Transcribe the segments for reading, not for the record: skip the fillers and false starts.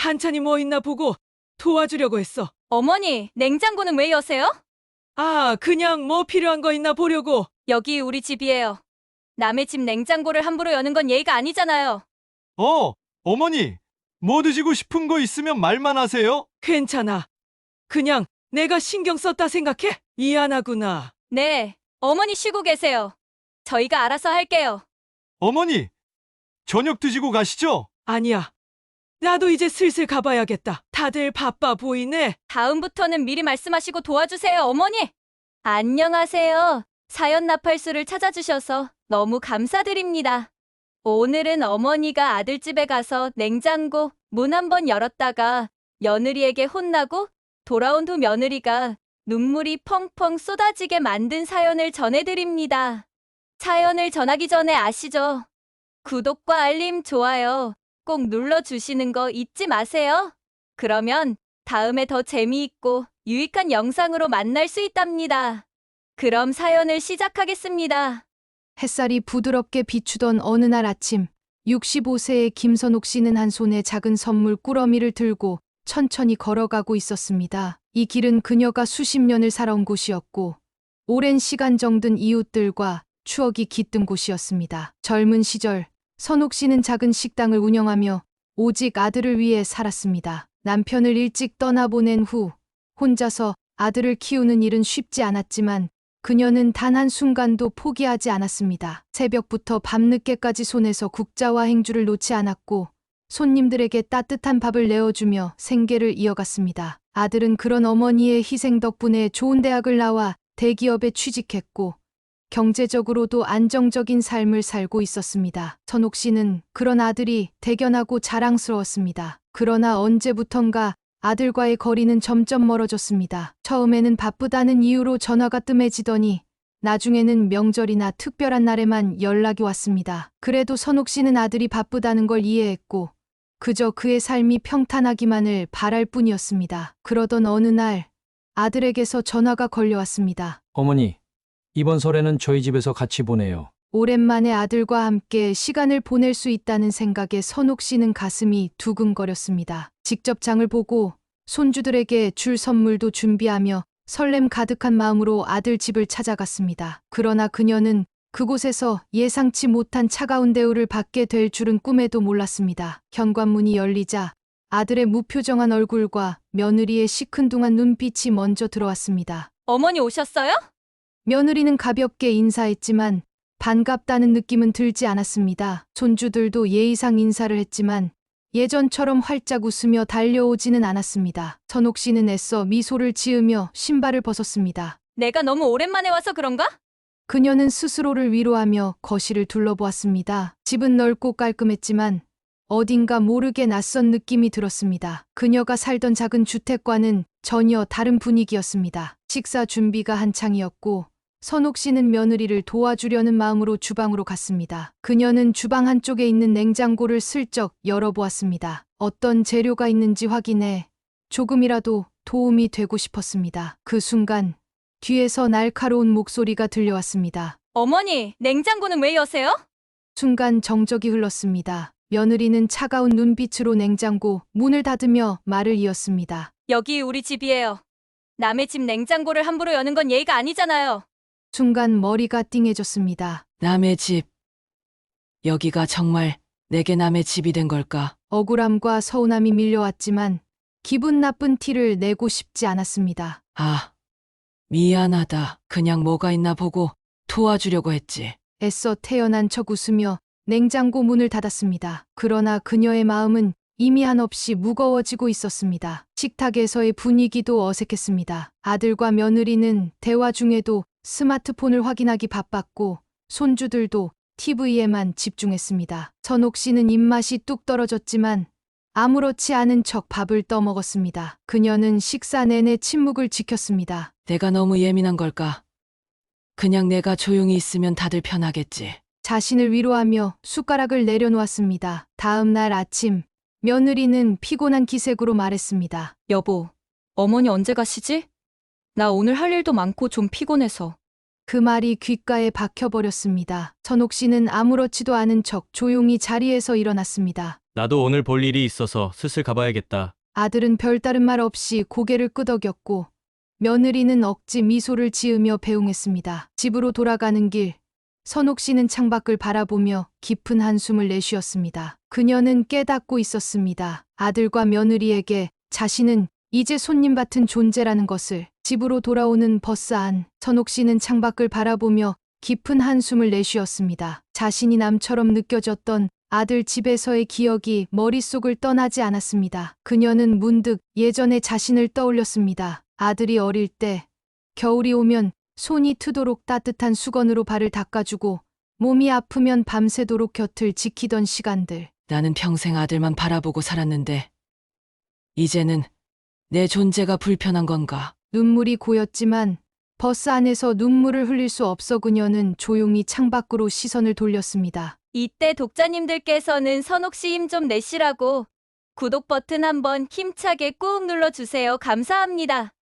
반찬이 뭐 있나 보고 도와주려고 했어. 어머니, 냉장고는 왜 여세요? 아, 그냥 뭐 필요한 거 있나 보려고. 여기 우리 집이에요. 남의 집 냉장고를 함부로 여는 건 예의가 아니잖아요. 어머니, 뭐 드시고 싶은 거 있으면 말만 하세요. 괜찮아. 그냥 내가 신경 썼다 생각해. 미안하구나. 네, 어머니 쉬고 계세요. 저희가 알아서 할게요. 어머니, 저녁 드시고 가시죠? 아니야. 나도 이제 슬슬 가봐야겠다. 다들 바빠 보이네. 다음부터는 미리 말씀하시고 도와주세요, 어머니. 안녕하세요. 사연 나팔수를 찾아주셔서 너무 감사드립니다. 오늘은 어머니가 아들 집에 가서 냉장고 문 한번 열었다가 며느리에게 혼나고 돌아온 후 며느리가 눈물이 펑펑 쏟아지게 만든 사연을 전해드립니다. 사연을 전하기 전에 아시죠? 구독과 알림, 좋아요 꼭 눌러주시는 거 잊지 마세요. 그러면 다음에 더 재미있고 유익한 영상으로 만날 수 있답니다. 그럼 사연을 시작하겠습니다. 햇살이 부드럽게 비추던 어느 날 아침, 65세의 김선옥 씨는 한 손에 작은 선물 꾸러미를 들고 천천히 걸어가고 있었습니다. 이 길은 그녀가 수십 년을 살아온 곳이었고, 오랜 시간 정든 이웃들과 추억이 깃든 곳이었습니다. 젊은 시절, 선옥 씨는 작은 식당을 운영하며 오직 아들을 위해 살았습니다. 남편을 일찍 떠나보낸 후 혼자서 아들을 키우는 일은 쉽지 않았지만 그녀는 단 한순간도 포기하지 않았습니다. 새벽부터 밤늦게까지 손에서 국자와 행주를 놓지 않았고 손님들에게 따뜻한 밥을 내어주며 생계를 이어갔습니다. 아들은 그런 어머니의 희생 덕분에 좋은 대학을 나와 대기업에 취직했고 경제적으로도 안정적인 삶을 살고 있었습니다. 선옥 씨는 그런 아들이 대견하고 자랑스러웠습니다. 그러나 언제부턴가 아들과의 거리는 점점 멀어졌습니다. 처음에는 바쁘다는 이유로 전화가 뜸해지더니 나중에는 명절이나 특별한 날에만 연락이 왔습니다. 그래도 선옥 씨는 아들이 바쁘다는 걸 이해했고 그저 그의 삶이 평탄하기만을 바랄 뿐이었습니다. 그러던 어느 날 아들에게서 전화가 걸려왔습니다. 어머니, 이번 설에는 저희 집에서 같이 보내요. 오랜만에 아들과 함께 시간을 보낼 수 있다는 생각에 선옥 씨는 가슴이 두근거렸습니다. 직접 장을 보고 손주들에게 줄 선물도 준비하며 설렘 가득한 마음으로 아들 집을 찾아갔습니다. 그러나 그녀는 그곳에서 예상치 못한 차가운 대우를 받게 될 줄은 꿈에도 몰랐습니다. 현관문이 열리자 아들의 무표정한 얼굴과 며느리의 시큰둥한 눈빛이 먼저 들어왔습니다. 어머니 오셨어요? 며느리는 가볍게 인사했지만 반갑다는 느낌은 들지 않았습니다. 손주들도 예의상 인사를 했지만 예전처럼 활짝 웃으며 달려오지는 않았습니다. 선옥 씨는 애써 미소를 지으며 신발을 벗었습니다. 내가 너무 오랜만에 와서 그런가? 그녀는 스스로를 위로하며 거실을 둘러보았습니다. 집은 넓고 깔끔했지만 어딘가 모르게 낯선 느낌이 들었습니다. 그녀가 살던 작은 주택과는 전혀 다른 분위기였습니다. 식사 준비가 한창이었고 선옥 씨는 며느리를 도와주려는 마음으로 주방으로 갔습니다. 그녀는 주방 한쪽에 있는 냉장고를 슬쩍 열어보았습니다. 어떤 재료가 있는지 확인해 조금이라도 도움이 되고 싶었습니다. 그 순간 뒤에서 날카로운 목소리가 들려왔습니다. 어머니, 냉장고는 왜 여세요? 순간 정적이 흘렀습니다. 며느리는 차가운 눈빛으로 냉장고 문을 닫으며 말을 이었습니다. 여기 우리 집이에요. 남의 집 냉장고를 함부로 여는 건 예의가 아니잖아요. 순간 머리가 띵해졌습니다. 남의 집. 여기가 정말 내게 남의 집이 된 걸까? 억울함과 서운함이 밀려왔지만 기분 나쁜 티를 내고 싶지 않았습니다. 아, 미안하다. 그냥 뭐가 있나 보고 도와주려고 했지. 애써 태어난 척 웃으며 냉장고 문을 닫았습니다. 그러나 그녀의 마음은 이미 한없이 무거워지고 있었습니다. 식탁에서의 분위기도 어색했습니다. 아들과 며느리는 대화 중에도 스마트폰을 확인하기 바빴고 손주들도 TV에만 집중했습니다. 선옥 씨는 입맛이 뚝 떨어졌지만 아무렇지 않은 척 밥을 떠먹었습니다. 그녀는 식사 내내 침묵을 지켰습니다. 내가 너무 예민한 걸까? 그냥 내가 조용히 있으면 다들 편하겠지. 자신을 위로하며 숟가락을 내려놓았습니다. 다음 날 아침 며느리는 피곤한 기색으로 말했습니다. 여보, 어머니 언제 가시지? 나 오늘 할 일도 많고 좀 피곤해서. 그 말이 귓가에 박혀버렸습니다. 선옥 씨는 아무렇지도 않은 척 조용히 자리에서 일어났습니다. 나도 오늘 볼 일이 있어서 슬슬 가봐야겠다. 아들은 별다른 말 없이 고개를 끄덕였고 며느리는 억지 미소를 지으며 배웅했습니다. 집으로 돌아가는 길, 선옥 씨는 창밖을 바라보며 깊은 한숨을 내쉬었습니다. 그녀는 깨닫고 있었습니다. 아들과 며느리에게 자신은 이제 손님 같은 존재라는 것을. 집으로 돌아오는 버스 안, 선옥 씨는 창밖을 바라보며 깊은 한숨을 내쉬었습니다. 자신이 남처럼 느껴졌던 아들 집에서의 기억이 머릿속을 떠나지 않았습니다. 그녀는 문득 예전의 자신을 떠올렸습니다. 아들이 어릴 때 겨울이 오면 손이 트도록 따뜻한 수건으로 발을 닦아주고 몸이 아프면 밤새도록 곁을 지키던 시간들. 나는 평생 아들만 바라보고 살았는데 이제는 내 존재가 불편한 건가? 눈물이 고였지만 버스 안에서 눈물을 흘릴 수 없어 그녀는 조용히 창밖으로 시선을 돌렸습니다. 이때 독자님들께서는 선옥 씨 힘 좀 내시라고 구독 버튼 한번 힘차게 꾹 눌러주세요. 감사합니다.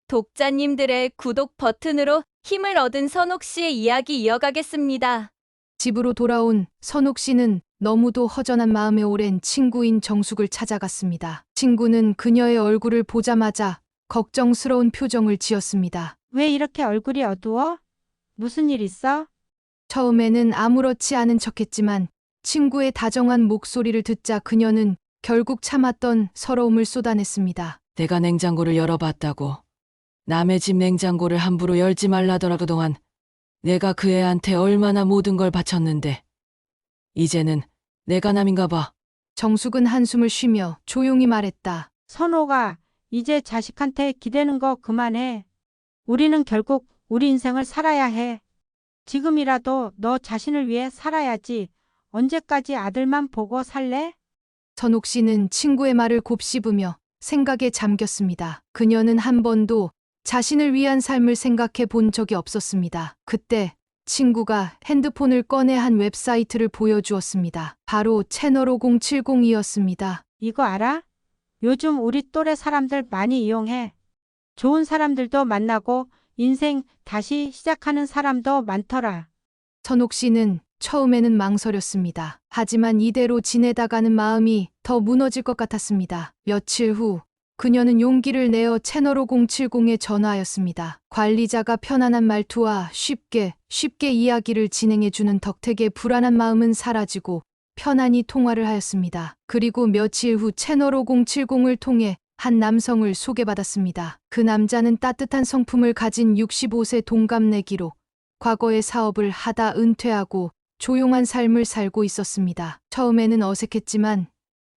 독자님들의 구독 버튼으로 힘을 얻은 선옥 씨의 이야기 이어가겠습니다. 집으로 돌아온 선옥 씨는 너무도 허전한 마음에 오랜 친구인 정숙을 찾아갔습니다. 친구는 그녀의 얼굴을 보자마자 걱정스러운 표정을 지었습니다. 왜 이렇게 얼굴이 어두워? 무슨 일 있어? 처음에는 아무렇지 않은 척했지만 친구의 다정한 목소리를 듣자 그녀는 결국 참았던 서러움을 쏟아냈습니다. 내가 냉장고를 열어봤다고. 남의 집 냉장고를 함부로 열지 말라더라. 그동안 내가 그 애한테 얼마나 모든 걸 바쳤는데 이제는 내가 남인가 봐. 정숙은 한숨을 쉬며 조용히 말했다. 선호가 이제 자식한테 기대는 거 그만해. 우리는 결국 우리 인생을 살아야 해. 지금이라도 너 자신을 위해 살아야지. 언제까지 아들만 보고 살래? 선옥 씨는 친구의 말을 곱씹으며 생각에 잠겼습니다. 그녀는 한 번도 자신을 위한 삶을 생각해 본 적이 없었습니다. 그때 친구가 핸드폰을 꺼내 한 웹사이트를 보여주었습니다. 바로 채널 5070이었습니다. 이거 알아? 요즘 우리 또래 사람들 많이 이용해. 좋은 사람들도 만나고 인생 다시 시작하는 사람도 많더라. 선옥 씨는 처음에는 망설였습니다. 하지만 이대로 지내다가는 마음이 더 무너질 것 같았습니다. 며칠 후 그녀는 용기를 내어 채널 5070에 전화하였습니다. 관리자가 편안한 말투와 쉽게 이야기를 진행해주는 덕택에 불안한 마음은 사라지고 편안히 통화를 하였습니다. 그리고 며칠 후 채널 5070을 통해 한 남성을 소개받았습니다. 그 남자는 따뜻한 성품을 가진 65세 동갑내기로 과거의 사업을 하다 은퇴하고 조용한 삶을 살고 있었습니다. 처음에는 어색했지만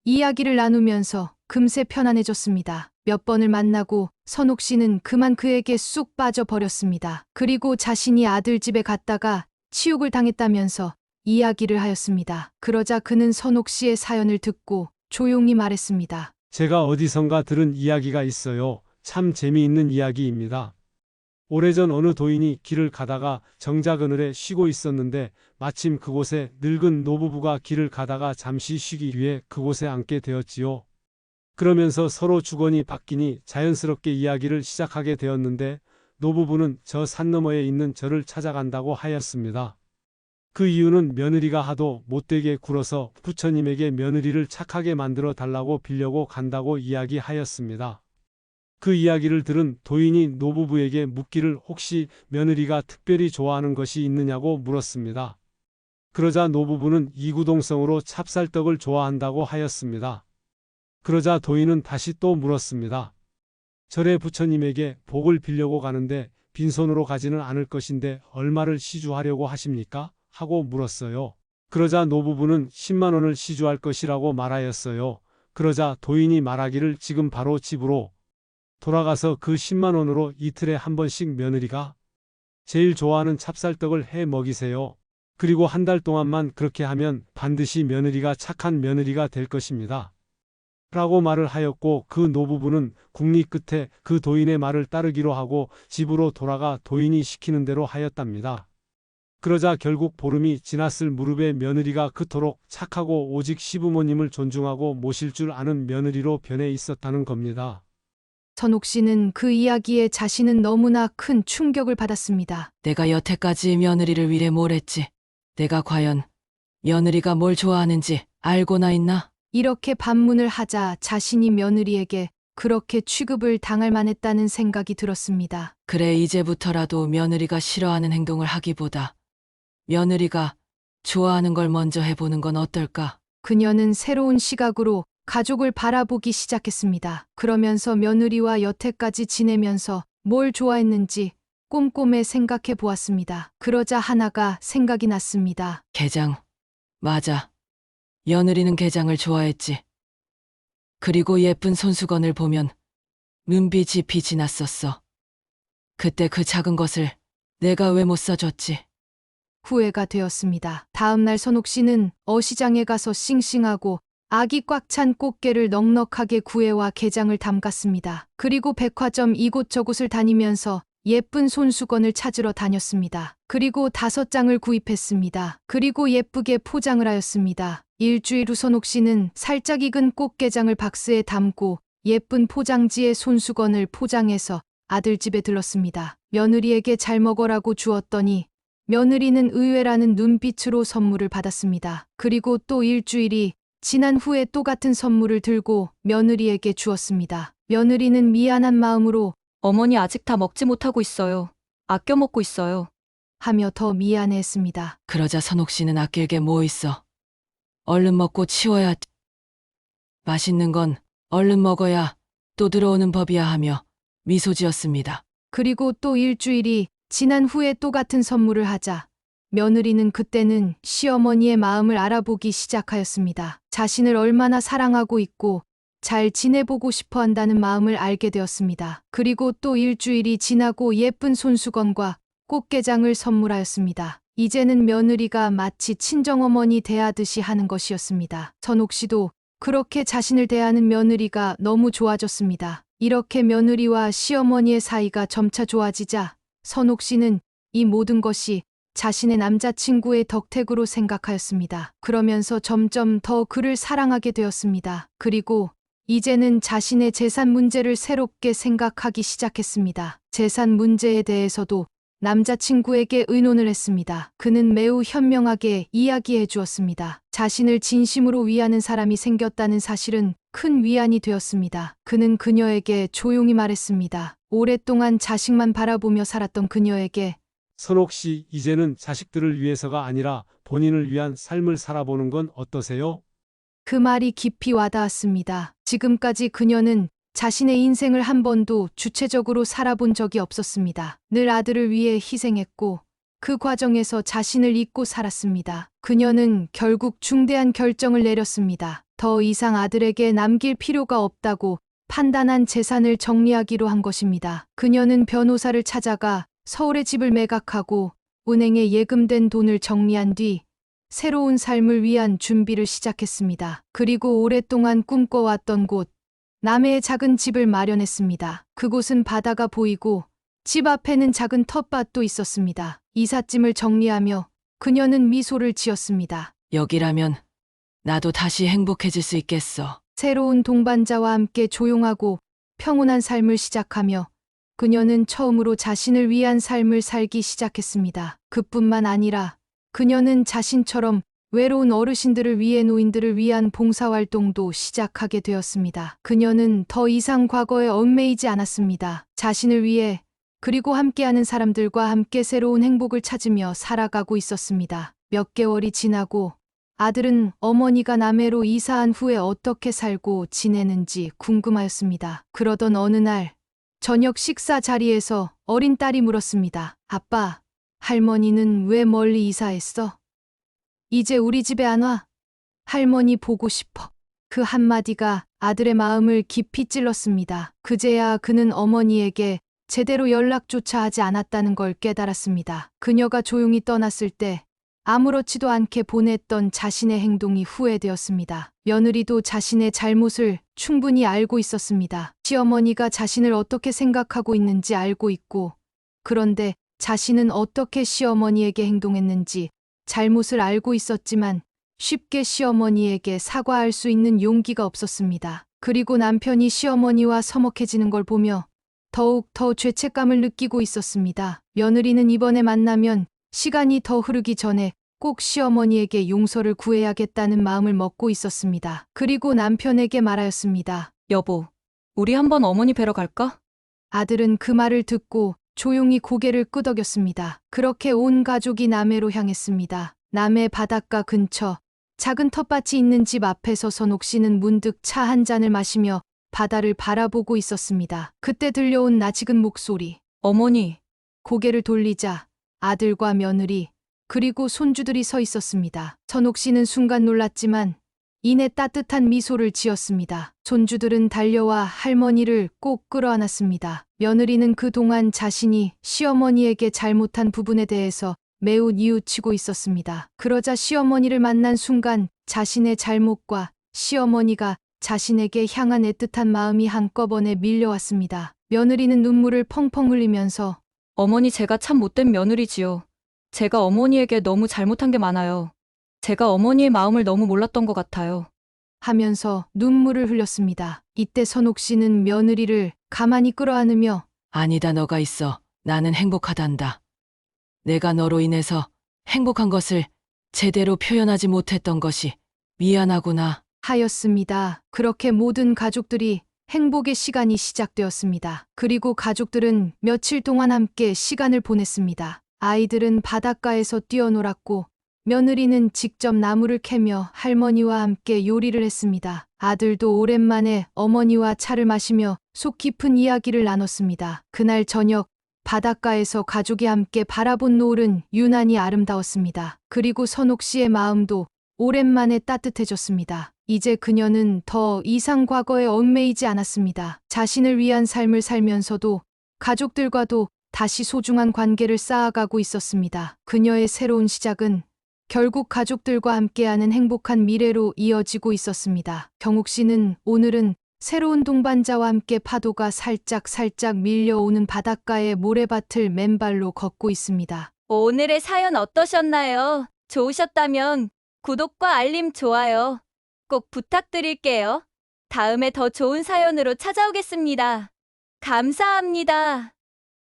이야기를 나누면서 금세 편안해졌습니다. 몇 번을 만나고 선옥 씨는 그만 그에게 쑥 빠져버렸습니다. 그리고 자신이 아들 집에 갔다가 치욕을 당했다면서 이야기를 하였습니다. 그러자 그는 선옥 씨의 사연을 듣고 조용히 말했습니다. 제가 어디선가 들은 이야기가 있어요. 참 재미있는 이야기입니다. 오래전 어느 도인이 길을 가다가 정자 그늘에 쉬고 있었는데 마침 그곳에 늙은 노부부가 길을 가다가 잠시 쉬기 위해 그곳에 앉게 되었지요. 그러면서 서로 주거니 받기니 자연스럽게 이야기를 시작하게 되었는데 노부부는 저 산 너머에 있는 절을 찾아간다고 하였습니다. 그 이유는 며느리가 하도 못되게 굴어서 부처님에게 며느리를 착하게 만들어 달라고 빌려고 간다고 이야기하였습니다. 그 이야기를 들은 도인이 노부부에게 묻기를 혹시 며느리가 특별히 좋아하는 것이 있느냐고 물었습니다. 그러자 노부부는 이구동성으로 찹쌀떡을 좋아한다고 하였습니다. 그러자 도인은 다시 또 물었습니다. 절에 부처님에게 복을 빌려고 가는데 빈손으로 가지는 않을 것인데 얼마를 시주하려고 하십니까? 하고 물었어요. 그러자 노부부는 10만 원을 시주할 것이라고 말하였어요. 그러자 도인이 말하기를 지금 바로 집으로 돌아가서 그 10만 원으로 이틀에 한 번씩 며느리가 제일 좋아하는 찹쌀떡을 해 먹이세요. 그리고 한 달 동안만 그렇게 하면 반드시 며느리가 착한 며느리가 될 것입니다. 라고 말을 하였고 그 노부부는 국리 끝에 그 도인의 말을 따르기로 하고 집으로 돌아가 도인이 시키는 대로 하였답니다. 그러자 결국 보름이 지났을 무렵에 며느리가 그토록 착하고 오직 시부모님을 존중하고 모실 줄 아는 며느리로 변해 있었다는 겁니다. 선옥 씨는 그 이야기에 자신은 너무나 큰 충격을 받았습니다. 내가 여태까지 며느리를 위해 뭘 했지? 내가 과연 며느리가 뭘 좋아하는지 알고나 있나? 이렇게 반문을 하자 자신이 며느리에게 그렇게 취급을 당할 만했다는 생각이 들었습니다. 그래, 이제부터라도 며느리가 싫어하는 행동을 하기보다 며느리가 좋아하는 걸 먼저 해보는 건 어떨까? 그녀는 새로운 시각으로 가족을 바라보기 시작했습니다. 그러면서 며느리와 여태까지 지내면서 뭘 좋아했는지 꼼꼼히 생각해 보았습니다. 그러자 하나가 생각이 났습니다. 게장. 맞아. 며느리는 게장을 좋아했지. 그리고 예쁜 손수건을 보면 눈빛이 빛이 났었어. 그때 그 작은 것을 내가 왜 못 사줬지? 후회가 되었습니다. 다음 날 선옥 씨는 어시장에 가서 싱싱하고 아기 꽉 찬 꽃게를 넉넉하게 구해와 게장을 담갔습니다. 그리고 백화점 이곳저곳을 다니면서 예쁜 손수건을 찾으러 다녔습니다. 그리고 5장을 구입했습니다. 그리고 예쁘게 포장을 하였습니다. 일주일 후 선옥 씨는 살짝 익은 꽃게장을 박스에 담고 예쁜 포장지에 손수건을 포장해서 아들 집에 들렀습니다. 며느리에게 잘 먹어라고 주었더니 며느리는 의외라는 눈빛으로 선물을 받았습니다. 그리고 또 일주일이 지난 후에 또 같은 선물을 들고 며느리에게 주었습니다. 며느리는 미안한 마음으로 어머니 아직 다 먹지 못하고 있어요. 아껴 먹고 있어요. 하며 더 미안해했습니다. 그러자 선옥 씨는 아낄 게 뭐 있어. 얼른 먹고 치워야. 맛있는 건 얼른 먹어야 또 들어오는 법이야 하며 미소 지었습니다. 그리고 또 일주일이 지난 후에 또 같은 선물을 하자 며느리는 그때는 시어머니의 마음을 알아보기 시작하였습니다. 자신을 얼마나 사랑하고 있고 잘 지내보고 싶어 한다는 마음을 알게 되었습니다. 그리고 또 일주일이 지나고 예쁜 손수건과 꽃게장을 선물하였습니다. 이제는 며느리가 마치 친정어머니 대하듯이 하는 것이었습니다. 선옥 씨도 그렇게 자신을 대하는 며느리가 너무 좋아졌습니다. 이렇게 며느리와 시어머니의 사이가 점차 좋아지자 선옥 씨는 이 모든 것이 자신의 남자친구의 덕택으로 생각하였습니다. 그러면서 점점 더 그를 사랑하게 되었습니다. 그리고 이제는 자신의 재산 문제를 새롭게 생각하기 시작했습니다. 재산 문제에 대해서도 남자친구에게 의논을 했습니다. 그는 매우 현명하게 이야기해 주었습니다. 자신을 진심으로 위하는 사람이 생겼다는 사실은 큰 위안이 되었습니다. 그는 그녀에게 조용히 말했습니다. 오랫동안 자식만 바라보며 살았던 그녀에게 선옥 씨, 이제는 자식들을 위해서가 아니라 본인을 위한 삶을 살아보는 건 어떠세요? 그 말이 깊이 와닿았습니다. 지금까지 그녀는 자신의 인생을 한 번도 주체적으로 살아본 적이 없었습니다. 늘 아들을 위해 희생했고 그 과정에서 자신을 잊고 살았습니다. 그녀는 결국 중대한 결정을 내렸습니다. 더 이상 아들에게 남길 필요가 없다고 판단한 재산을 정리하기로 한 것입니다. 그녀는 변호사를 찾아가 서울의 집을 매각하고 은행에 예금된 돈을 정리한 뒤 새로운 삶을 위한 준비를 시작했습니다. 그리고 오랫동안 꿈꿔왔던 곳, 남해의 작은 집을 마련했습니다. 그곳은 바다가 보이고 집 앞에는 작은 텃밭도 있었습니다. 이삿짐을 정리하며 그녀는 미소를 지었습니다. 여기라면 나도 다시 행복해질 수 있겠어. 새로운 동반자와 함께 조용하고 평온한 삶을 시작하며 그녀는 처음으로 자신을 위한 삶을 살기 시작했습니다. 그뿐만 아니라 그녀는 자신처럼 외로운 어르신들을 위해 노인들을 위한 봉사활동도 시작하게 되었습니다. 그녀는 더 이상 과거에 얽매이지 않았습니다. 자신을 위해 그리고 함께하는 사람들과 함께 새로운 행복을 찾으며 살아가고 있었습니다. 몇 개월이 지나고 아들은 어머니가 남해로 이사한 후에 어떻게 살고 지내는지 궁금하였습니다. 그러던 어느 날 저녁 식사 자리에서 어린 딸이 물었습니다. 아빠, 할머니는 왜 멀리 이사했어? 이제 우리 집에 안 와? 할머니 보고 싶어. 그 한마디가 아들의 마음을 깊이 찔렀습니다. 그제야 그는 어머니에게 제대로 연락조차 하지 않았다는 걸 깨달았습니다. 그녀가 조용히 떠났을 때 아무렇지도 않게 보냈던 자신의 행동이 후회되었습니다. 며느리도 자신의 잘못을 충분히 알고 있었습니다. 시어머니가 자신을 어떻게 생각하고 있는지 알고 있고, 그런데 자신은 어떻게 시어머니에게 행동했는지 잘못을 알고 있었지만 쉽게 시어머니에게 사과할 수 있는 용기가 없었습니다. 그리고 남편이 시어머니와 서먹해지는 걸 보며 더욱 더 죄책감을 느끼고 있었습니다. 며느리는 이번에 만나면 시간이 더 흐르기 전에 꼭 시어머니에게 용서를 구해야겠다는 마음을 먹고 있었습니다. 그리고 남편에게 말하였습니다. 여보, 우리 한번 어머니 뵈러 갈까? 아들은 그 말을 듣고 조용히 고개를 끄덕였습니다. 그렇게 온 가족이 남해로 향했습니다. 남해 바닷가 근처 작은 텃밭이 있는 집 앞에서 선옥 씨는 문득 차 한 잔을 마시며 바다를 바라보고 있었습니다. 그때 들려온 나직은 목소리. 어머니, 고개를 돌리자 아들과 며느리 그리고 손주들이 서 있었습니다. 선옥 씨는 순간 놀랐지만 이내 따뜻한 미소를 지었습니다. 손주들은 달려와 할머니를 꼭 끌어안았습니다. 며느리는 그동안 자신이 시어머니에게 잘못한 부분에 대해서 매우 뉘우치고 있었습니다. 그러자 시어머니를 만난 순간 자신의 잘못과 시어머니가 자신에게 향한 애틋한 마음이 한꺼번에 밀려왔습니다. 며느리는 눈물을 펑펑 흘리면서 어머니 제가 참 못된 며느리지요. 제가 어머니에게 너무 잘못한 게 많아요. 제가 어머니의 마음을 너무 몰랐던 것 같아요. 하면서 눈물을 흘렸습니다. 이때 선옥 씨는 며느리를 가만히 끌어안으며 아니다, 너가 있어. 나는 행복하단다. 내가 너로 인해서 행복한 것을 제대로 표현하지 못했던 것이 미안하구나. 하였습니다. 그렇게 모든 가족들이 행복의 시간이 시작되었습니다. 그리고 가족들은 며칠 동안 함께 시간을 보냈습니다. 아이들은 바닷가에서 뛰어놀았고 며느리는 직접 나무를 캐며 할머니와 함께 요리를 했습니다. 아들도 오랜만에 어머니와 차를 마시며 속 깊은 이야기를 나눴습니다. 그날 저녁 바닷가에서 가족이 함께 바라본 노을은 유난히 아름다웠습니다. 그리고 선옥 씨의 마음도 오랜만에 따뜻해졌습니다. 이제 그녀는 더 이상 과거에 얽매이지 않았습니다. 자신을 위한 삶을 살면서도 가족들과도 다시 소중한 관계를 쌓아가고 있었습니다. 그녀의 새로운 시작은 결국 가족들과 함께하는 행복한 미래로 이어지고 있었습니다. 경욱 씨는 오늘은 새로운 동반자와 함께 파도가 살짝 밀려오는 바닷가의 모래밭을 맨발로 걷고 있습니다. 오늘의 사연 어떠셨나요? 좋으셨다면 구독과 알림, 좋아요 꼭 부탁드릴게요. 다음에 더 좋은 사연으로 찾아오겠습니다. 감사합니다.